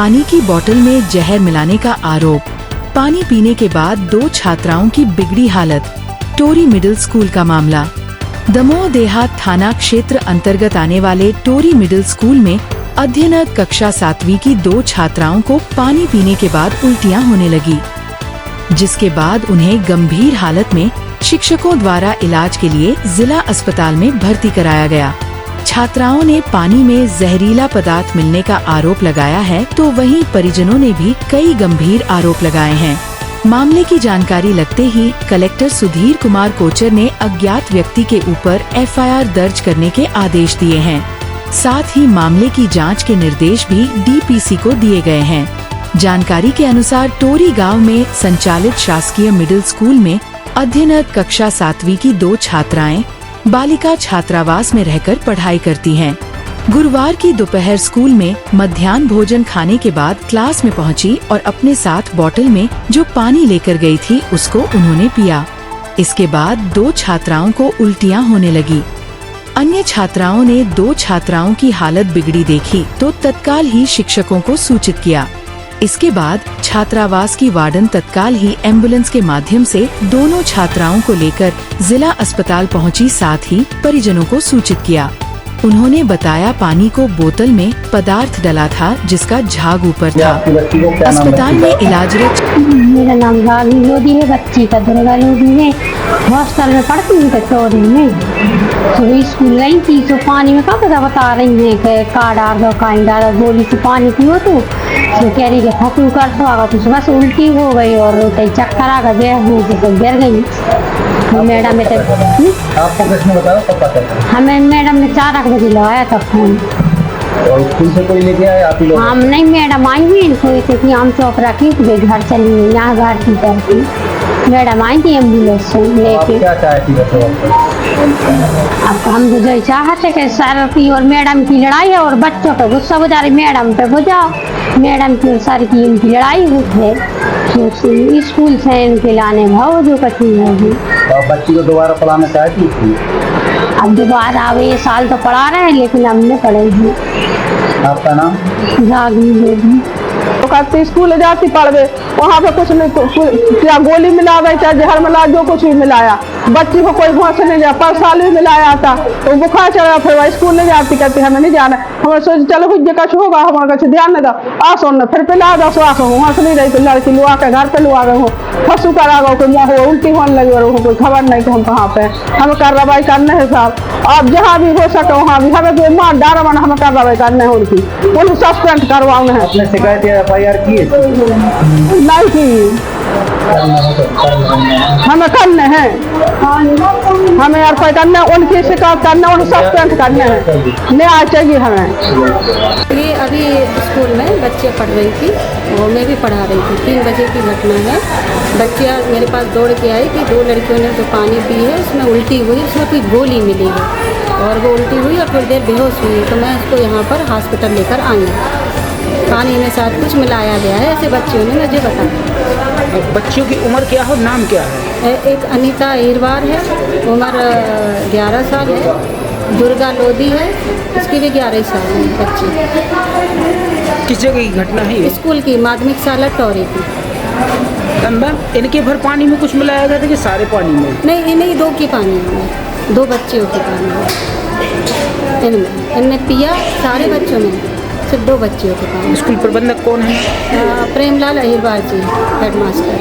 पानी की बोतल में जहर मिलाने का आरोप। पानी पीने के बाद 2 छात्राओं की बिगड़ी हालत। टोरी मिडिल स्कूल का मामला। दमोह देहात थाना क्षेत्र अंतर्गत आने वाले टोरी मिडिल स्कूल में अध्ययनरत कक्षा 7वीं की 2 छात्राओं को पानी पीने के बाद उल्टियां होने लगी, जिसके बाद उन्हें गंभीर हालत में शिक्षकों द्वारा इलाज के लिए जिला अस्पताल में भर्ती कराया गया। छात्राओं ने पानी में जहरीला पदार्थ मिलने का आरोप लगाया है, तो वहीं परिजनों ने भी कई गंभीर आरोप लगाए हैं। मामले की जानकारी लगते ही कलेक्टर सुधीर कुमार कोचर ने अज्ञात व्यक्ति के ऊपर FIR दर्ज करने के आदेश दिए हैं। साथ ही मामले की जांच के निर्देश भी DPC को दिए गए हैं। जानकारी के अनुसार टोरी गांव में संचालित शासकीय मिडिल स्कूल में अध्ययनरत कक्षा 7वीं की 2 छात्राएं बालिका छात्रावास में रहकर पढ़ाई करती हैं। गुरुवार की दोपहर स्कूल में मध्याह्न भोजन खाने के बाद क्लास में पहुंची और अपने साथ बोतल में जो पानी लेकर गई थी उसको उन्होंने पिया। इसके बाद 2 छात्राओं को उल्टियां होने लगी। अन्य छात्राओं ने 2 छात्राओं की हालत बिगड़ी देखी तो तत्काल ही शिक्षकों को सूचित किया। इसके बाद छात्रावास की वार्डन तत्काल ही एम्बुलेंस के माध्यम से दोनों छात्राओं को लेकर जिला अस्पताल पहुंची, साथ ही परिजनों को सूचित किया। उन्होंने बताया पानी को बोतल में पदार्थ डला था जिसका झाग ऊपर था। अस्पताल में इलाजरत। मेरा नाम रागी लोधी है, बच्ची का दुर्गा लोधी है। हॉस्टल में पढ़ती हूँ टोरी में। तो स्कूल गई थी तो पानी में क्या बता रही है कि का डाल दो काई डाल दो, गोली से पानी पियो तो कह रही है फकू कर दो आगा, तो सुबह से उल्टी हो गई और चक्कर आ गया, गिर गई। मैडम ने आपको किसने बताया, कब पता चला? हमें मैडम ने 4 बजे लगाया था फोन। और स्कूल से कोई लेके आया आप ही लोग? हम नहीं, मैडम आई हुई इनको कि हम चौक रखी तो घर चली हुई, यहाँ घर की तरफ मैडम आई थी एम्बुलेंस से लेके। क्या चाहती है? अब हम तो जो चाहते कि सर की और मैडम की लड़ाई है और बच्चों पे गुस्सा बुझा रही, मैडम पे बुझाओ। मैडम की और सर की इनकी लड़ाई हुई है, तो स्कूल से इनके लाने भाव जो कठिन होगी। तो बच्ची को दोबारा पढ़ाना चाहती थी? अब दोबारा अब ये साल तो पढ़ा रहे हैं लेकिन हमने पढ़ेगी। आपका नाम? रागी लोधी। तो कहती स्कूल जाती पढ़वे, वहाँ पे कुछ नहीं, क्या गोली मिला गई, चाहे जहर मिला, जो कुछ भी मिलाया, बच्ची को कोई वहाँ से नहीं गया। 5 साल भी मिलाया था तो बुखार चढ़ा, फिर वह स्कूल नहीं जाती, कहती हमें नहीं जाना। हमें सोच चलो कुछ कुछ होगा, हमारे कछ ध्यान नहीं दो, आसो न फिर पिला दो स्वास हो, वहाँ से नहीं रही तो लड़की लुआ के घर पे लुआ गए हो, फंसू कर आ गए, कोई मुँह हो उल्टी होने लगी और कोई खबर नहीं कि हम कहाँ पे। हमें कार्रवाई करने है साहब, आप जहाँ भी हो सके वहाँ भी, हमें कोई मार डारा बना, हमें कार्रवाई करने है उनकी, उन्हें सस्पेंड करवाना है। आपने शिकायत या FIR की है? नहीं की, हमें करने हैं, हमें FIR करना है, उनकी शिकायत करना है, उन्हें सस्पेंड करना है, न्याय चाहिए हमें। ये अभी स्कूल में बच्चे पढ़ रही थी और मैं भी पढ़ा रही थी। 3 बजे की घटना है। बच्चियाँ मेरे पास दौड़ के आई कि 2 लड़कियों ने जो पानी पी है उसमें उल्टी हुई, उसमें कोई गोली मिली है और वो उल्टी हुई और थोड़ी देर बेहोश हुई, तो मैं उसको यहाँ पर हॉस्पिटल लेकर आई। पानी में साथ कुछ मिलाया गया है, ऐसे बच्चियों ने मुझे बताया। बच्चियों की उम्र क्या है और नाम क्या है? एक अनीता ईरवार है, उम्र 11 साल है। दुर्गा लोधी है, उसकी भी 11 साल है बच्ची। किस जगह की घटना है ये? स्कूल की, माध्यमिक शाला टोरी की। मैम इनके भर पानी में कुछ मिलाया गया था कि सारे पानी में? नहीं, इन्हीं 2 की पानी में, 2 बच्चियों की पानी में। इनमें पिया सारे बच्चों में, सिर्फ 2 बच्चियों के पानी। स्कूल प्रबंधक कौन है? प्रेमलाल अहिरवार जी, हेडमास्टर।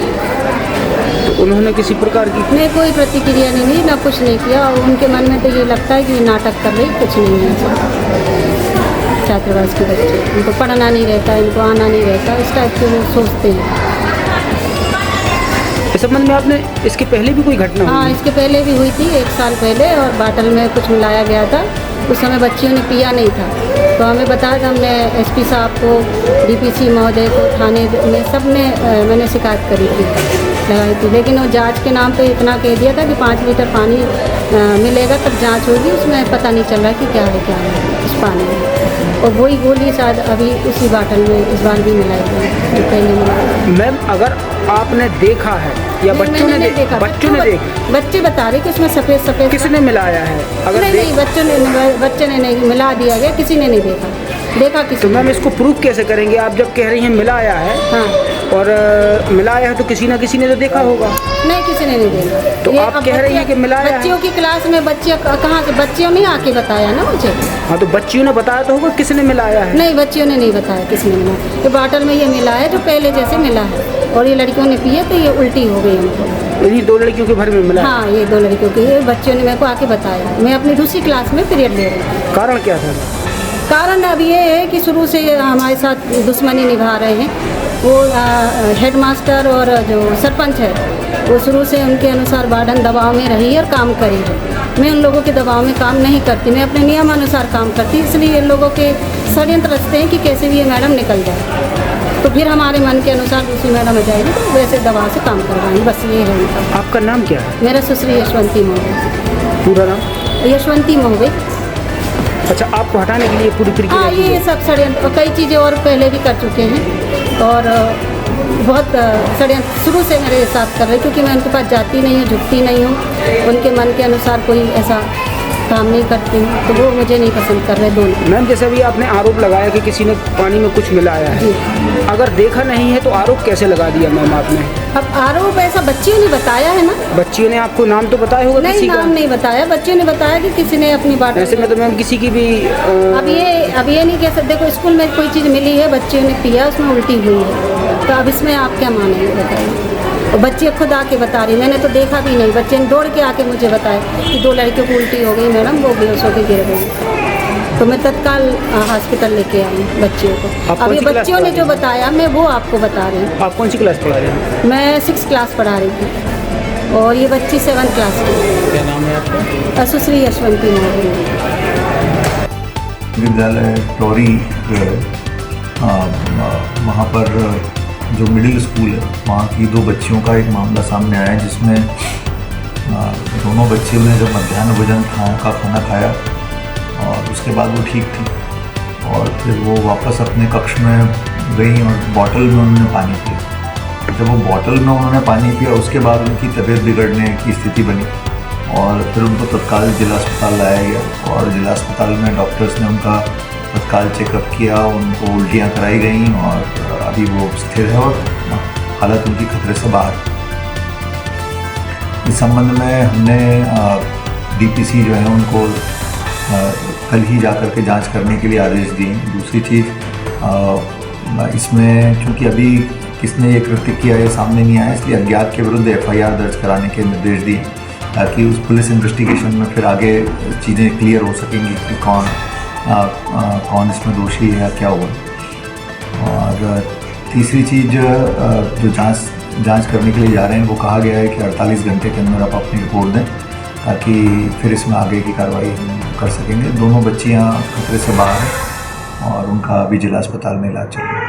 तो उन्होंने किसी प्रकार की नहीं, कोई प्रतिक्रिया नहीं दी, ना कुछ नहीं किया। उनके मन में तो ये लगता है कि नाटक कर रही, कुछ नहीं है। छात्रावास के बच्चे, उनको पढ़ना नहीं रहता, इनको आना नहीं रहता, इस टाइप के वो सोचते हैं। इस संबंध में आपने इसके पहले भी कोई घटना हुई? हाँ, इसके पहले भी हुई थी 1 साल पहले, और बाटल में कुछ मिलाया गया था। उस समय बच्चियों ने पिया नहीं था, तो हमें बताया था, हमने SP साहब को, DPC महोदय को, थाने में सब ने मैंने शिकायत करी थी, लगाई थी। लेकिन वो जांच के नाम पे इतना कह दिया था कि 5 लीटर पानी मिलेगा तब जांच होगी, उसमें पता नहीं चल रहा कि क्या है उस पानी में। और वही गोली शायद अभी उसी बाटल में इस बार भी मिलाई गई जो पहले मिलाई। मैम अगर आपने देखा है या बच्चों ने देखा? बच्चे बता रहे कि इसमें सफ़ेद सफ़ेद। किसने मिलाया है? अगर नहीं, बच्चे ने नहीं मिला दिया गया, किसी ने नहीं देखा। देखा किसी तो मैम इसको प्रूफ कैसे करेंगे? आप जब कह रही हैं मिलाया है, हाँ और मिलाया है तो किसी ना किसी ने तो देखा होगा। नहीं, किसी ने नहीं देखा। तो ये आप अब कह रही हैं कि मिलाया है। बच्चियों की क्लास में बच्चे कहाँ से, बच्चियों ने आके बताया ना मुझे। हाँ, तो बच्चियों ने बताया तो होगा किसने मिलाया है। नहीं, बच्चियों ने नहीं बताया किसने मिला। ये बॉटल में ये मिला है जो पहले जैसे मिला है, और ये लड़कियों ने पिए तो ये उल्टी हो गई हमको। इन्हीं 2 लड़कियों के भर में मिला है। हाँ, ये 2 लड़कियों की, ये बच्चियों ने मेरे को आके बताया। मैं अपनी दूसरी क्लास में पीरियड ले रही थी। कारण क्या था? कारण अब ये है कि शुरू से ये हमारे साथ दुश्मनी निभा रहे हैं। वो हेडमास्टर और जो सरपंच है, वो शुरू से उनके अनुसार वार्डन दबाव में रही और काम करी है। मैं उन लोगों के दबाव में काम नहीं करती, मैं अपने नियमानुसार काम करती। इसलिए इन लोगों के षड्यंत्र रचते हैं कि कैसे भी ये मैडम निकल जाए, तो फिर हमारे मन के अनुसार दूसरी मैडम हो जाएगी, तो वैसे दबाव से काम करवाएंगे। बस ये है उनका। आपका नाम क्या है? मेरा सुश्री यशवंती मोहवे। पूरा नाम? यशवंती मोहवे। अच्छा, आपको हटाने के लिए पूरी प्रक्रिया हाँ, की ये गई? सब षड्यंत्र और कई चीज़ें और पहले भी कर चुके हैं, और बहुत षड्यंत्र शुरू से मेरे साथ कर रहे, क्योंकि मैं उनके पास जाती नहीं हूँ, झुकती नहीं हूँ, उनके मन के अनुसार कोई ऐसा काम नहीं करती हूँ, तो वो मुझे नहीं पसंद कर रहे दोनों। मैम, जैसे अभी आपने आरोप लगाया कि किसी ने पानी में कुछ मिलाया है, अगर देखा नहीं है तो आरोप कैसे लगा दिया मैम आपने? अब आरोप ऐसा बच्चियों ने बताया है ना। बच्चियों ने आपको नाम तो बताया होगा नहीं, किसी का? नाम नहीं बताया, बच्चियों ने बताया कि किसी ने अपनी बात। ऐसे में तो मैम किसी की भी अब ये नहीं कह सकते। देखो, स्कूल में कोई चीज़ मिली है, बच्चियों ने पिया, उसमें उल्टी हुई है, तो अब इसमें आप क्या मानेंगे बताइए? और बच्चे खुद आके बता रही, मैंने तो देखा भी नहीं, बच्चे ने दौड़ के आके मुझे बताया कि 2 लड़कियों को उल्टी हो गई मैडम, वो बेहोश होकर गिर गई। तो मैं तत्काल हॉस्पिटल लेके आई बच्चियों को। आप अब कौन ये सी क्लास बच्चियों ने पढ़ा जो रही बताया मैं वो आपको बता रही हूँ। आप कौन सी क्लास पढ़ा रहे हैं? मैं 6th क्लास पढ़ा रही थी, और ये बच्ची 7th क्लास की। क्या नाम है आपका? सुश्री यशवंती मोहवे। विद्यालय टोरी जो है, वहाँ पर जो मिडिल स्कूल है, वहाँ की 2 बच्चियों का एक मामला सामने आया, जिसमें दोनों बच्चियों ने जब मध्याह्न भोजन का खाना खाया और उसके बाद वो ठीक थी, और फिर वो वापस अपने कक्ष में गई और बॉटल में उन्होंने पानी पिया। जब वो बॉटल में उन्होंने पानी पिया, उसके बाद उनकी तबीयत बिगड़ने की स्थिति बनी, और फिर उनको तत्काल जिला अस्पताल लाया गया, और जिला अस्पताल में डॉक्टर्स ने उनका तत्काल चेकअप किया, उनको उल्टियाँ कराई गई, और अभी वो स्थिर है और हालत उनकी खतरे से बाहर। इस संबंध में हमने डीपीसी जो है उनको कल ही जाकर के जांच करने के लिए आदेश दिए। दूसरी चीज़, इसमें चूँकि अभी किसने ये कृत्य किया ये सामने नहीं आया, इसलिए अज्ञात के विरुद्ध FIR दर्ज कराने के निर्देश दिए, ताकि उस पुलिस इन्वेस्टिगेशन में फिर आगे चीज़ें क्लियर हो सकेंगी कि कौन इसमें दोषी है या क्या हुआ। और तीसरी चीज़, जो जांच करने के लिए जा रहे हैं, वो कहा गया है कि 48 घंटे के अंदर आप अपनी रिपोर्ट दें, ताकि फिर इसमें आगे की कार्रवाई हम कर सकेंगे। दोनों बच्चियां खतरे से बाहर हैं और उनका अभी जिला अस्पताल में इलाज चल रहा है।